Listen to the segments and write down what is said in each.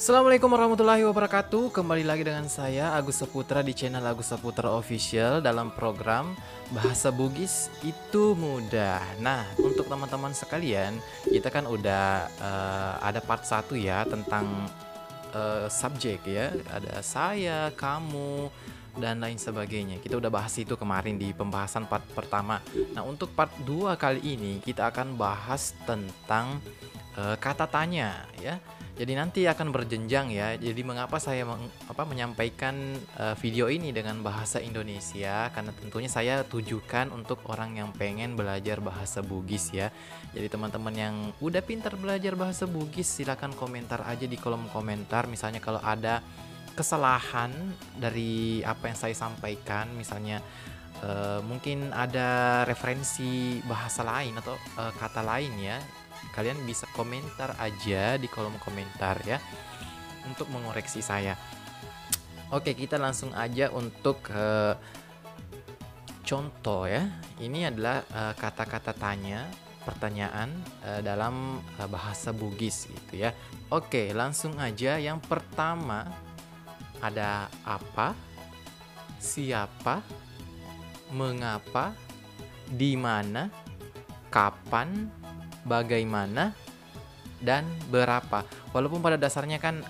Assalamualaikum warahmatullahi wabarakatuh. Kembali lagi dengan saya Agus Saputra di channel Agus Saputra Official dalam program Bahasa Bugis Itu Mudah. Nah, untuk teman-teman sekalian, kita kan udah ada part 1 ya tentang subjek ya. Ada saya, kamu, dan lain sebagainya. Kita udah bahas itu kemarin di pembahasan part pertama. Nah, untuk part 2 kali ini kita akan bahas tentang kata tanya ya. Jadi nanti akan berjenjang ya. Jadi mengapa saya menyampaikan video ini dengan bahasa Indonesia? Karena tentunya saya tujukan untuk orang yang pengen belajar bahasa Bugis ya. Jadi teman-teman yang udah pintar belajar bahasa Bugis, silakan komentar aja di kolom komentar. Misalnya kalau ada kesalahan dari apa yang saya sampaikan, misalnya mungkin ada referensi bahasa lain atau kata lain ya, kalian bisa komentar aja di kolom komentar ya untuk mengoreksi saya. Oke, kita langsung aja untuk contoh ya. Ini adalah kata-kata tanya, pertanyaan dalam bahasa Bugis gitu ya. Oke, langsung aja. Yang pertama ada apa, siapa, mengapa, di mana, kapan, bagaimana, dan berapa. Walaupun pada dasarnya kan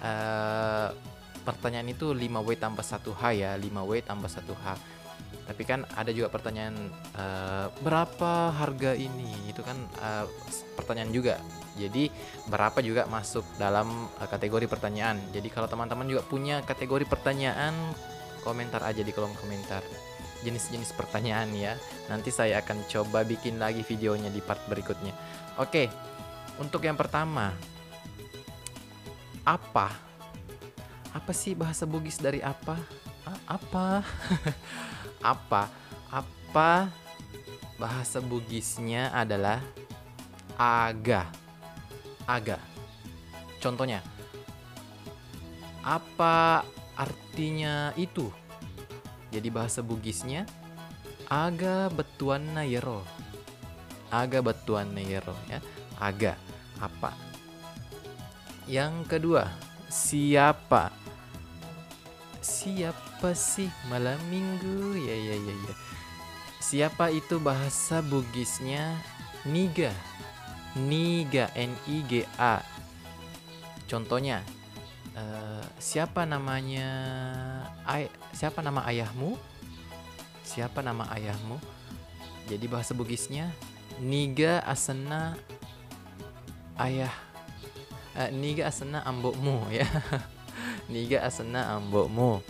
pertanyaan itu 5W tambah 1H ya, 5W tambah 1H. Tapi kan ada juga pertanyaan berapa harga ini, itu kan pertanyaan juga. Jadi berapa juga masuk dalam kategori pertanyaan. Jadi kalau teman-teman juga punya kategori pertanyaan, komentar aja di kolom komentar jenis-jenis pertanyaan ya. Nanti saya akan coba bikin lagi videonya di part berikutnya. Oke, untuk yang pertama, apa? Apa sih bahasa Bugis dari apa? Apa? Apa? Apa bahasa Bugisnya adalah aga. Aga. Contohnya, apa artinya itu? Jadi bahasa Bugisnya aga betuan na yero. Aga betuan na yero ya. Aga apa? Yang kedua, siapa? Siapa sih malam minggu? Ya. Siapa itu bahasa Bugisnya niga. Niga, Niga. Contohnya, siapa namanya? Siapa nama ayahmu? Siapa nama ayahmu? Jadi bahasa Bugisnya niga asena ayah. Niga asena ambokmu ya. Niga asena ambokmu.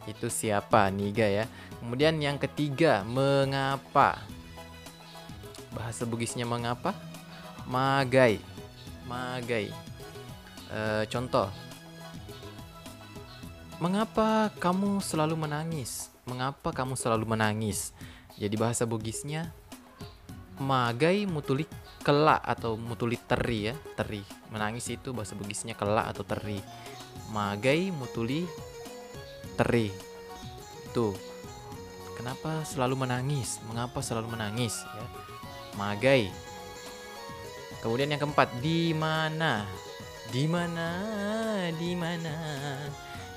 Itu siapa? Niga ya. Kemudian yang ketiga, mengapa? Bahasa Bugisnya mengapa? Magai. Magai. Contoh, mengapa kamu selalu menangis? Mengapa kamu selalu menangis? Jadi bahasa Bugisnya magai mutuli kelak atau mutuli teri ya. Teri. Menangis itu bahasa Bugisnya kelak atau teri. Magai mutuli teri. Itu. Kenapa selalu menangis? Mengapa selalu menangis ya? Magai. Kemudian yang keempat, di mana? Di mana? Di mana?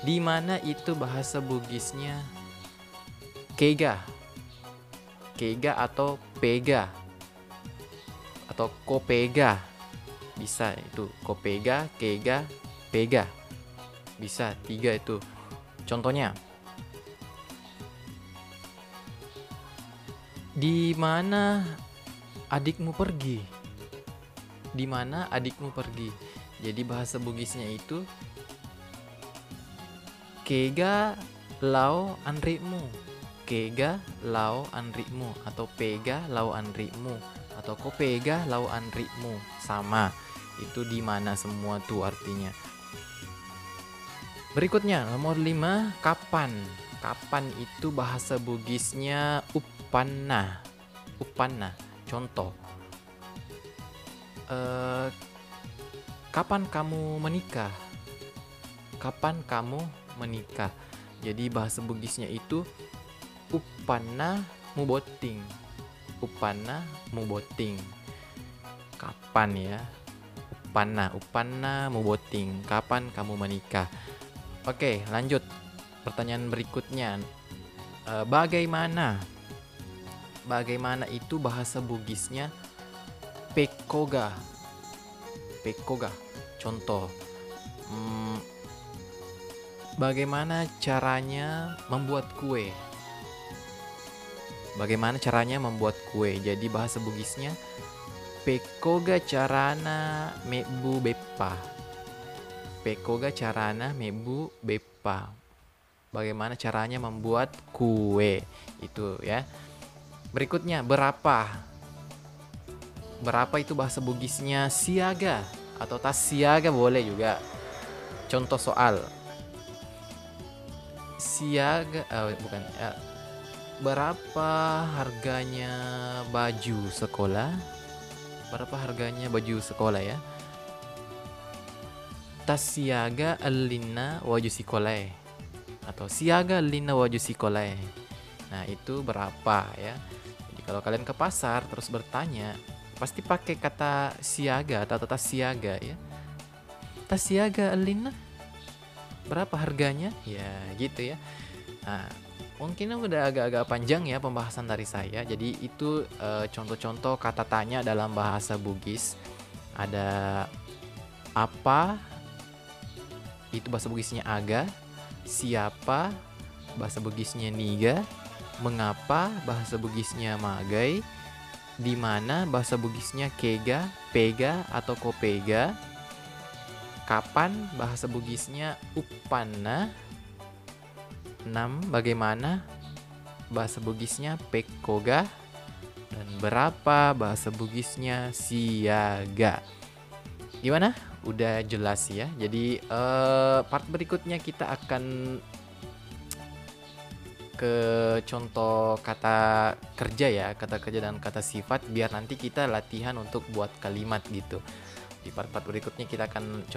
Di mana itu bahasa Bugisnya kega. Kega atau pega. Atau kopega. Bisa itu kopega, kega, pega. Bisa 3 itu. Contohnya, di mana adikmu pergi? Di mana adikmu pergi? Jadi bahasa Bugisnya itu kega lau anrikmu. Kega lau anrikmu atau pega lau anrikmu atau kopega lau anrikmu. Sama. Itu di mana semua tuh artinya. Berikutnya nomor 5, kapan? Kapan itu bahasa Bugisnya upanna. Upanna. Contoh, kapan kamu menikah? Kapan kamu menikah? Jadi bahasa Bugisnya itu upanna muboting. Upanna muboting. Kapan ya? Upanna. Upanna muboting. Kapan kamu menikah? Oke, lanjut. Pertanyaan berikutnya. Bagaimana? Bagaimana itu bahasa Bugisnya pekoga. Pekoga. Contoh. Bagaimana caranya membuat kue? Bagaimana caranya membuat kue? Jadi bahasa Bugisnya pekoga carana mebu beppa. Pekoga carana mebu beppa. Bagaimana caranya membuat kue? Itu ya. Berikutnya, berapa? Berapa itu bahasa Bugisnya siaga atau tas siaga boleh juga. Contoh soal. Siaga bukan berapa harganya baju sekolah? Berapa harganya baju sekolah ya? Tas siaga alina waju sekolah atau siaga alina waju sekolah. Nah, itu berapa ya? Jadi kalau kalian ke pasar terus bertanya, pasti pakai kata siaga atau tas siaga ya. Tas siaga alina berapa harganya? Ya, gitu ya. Nah, mungkin udah agak-agak panjang ya pembahasan dari saya. Jadi itu contoh-contoh kata tanya dalam bahasa Bugis. Ada apa? Itu bahasa Bugisnya aga. Siapa? Bahasa Bugisnya niga. Mengapa? Bahasa Bugisnya magai. Di mana? Bahasa Bugisnya kega, pega atau kopega. Kapan? Bahasa Bugisnya upanna. 6. Bagaimana? Bahasa Bugisnya pekoga. Dan berapa? Bahasa Bugisnya siaga. Gimana? Udah jelas ya. Jadi part berikutnya kita akan ke contoh kata kerja ya, kata kerja dan kata sifat, biar nanti kita latihan untuk buat kalimat gitu. Di part-part berikutnya kita akan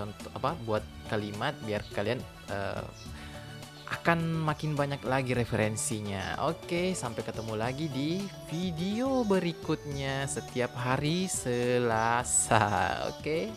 buat kalimat biar kalian akan makin banyak lagi referensinya. Oke, sampai ketemu lagi di video berikutnya setiap hari Selasa. Oke.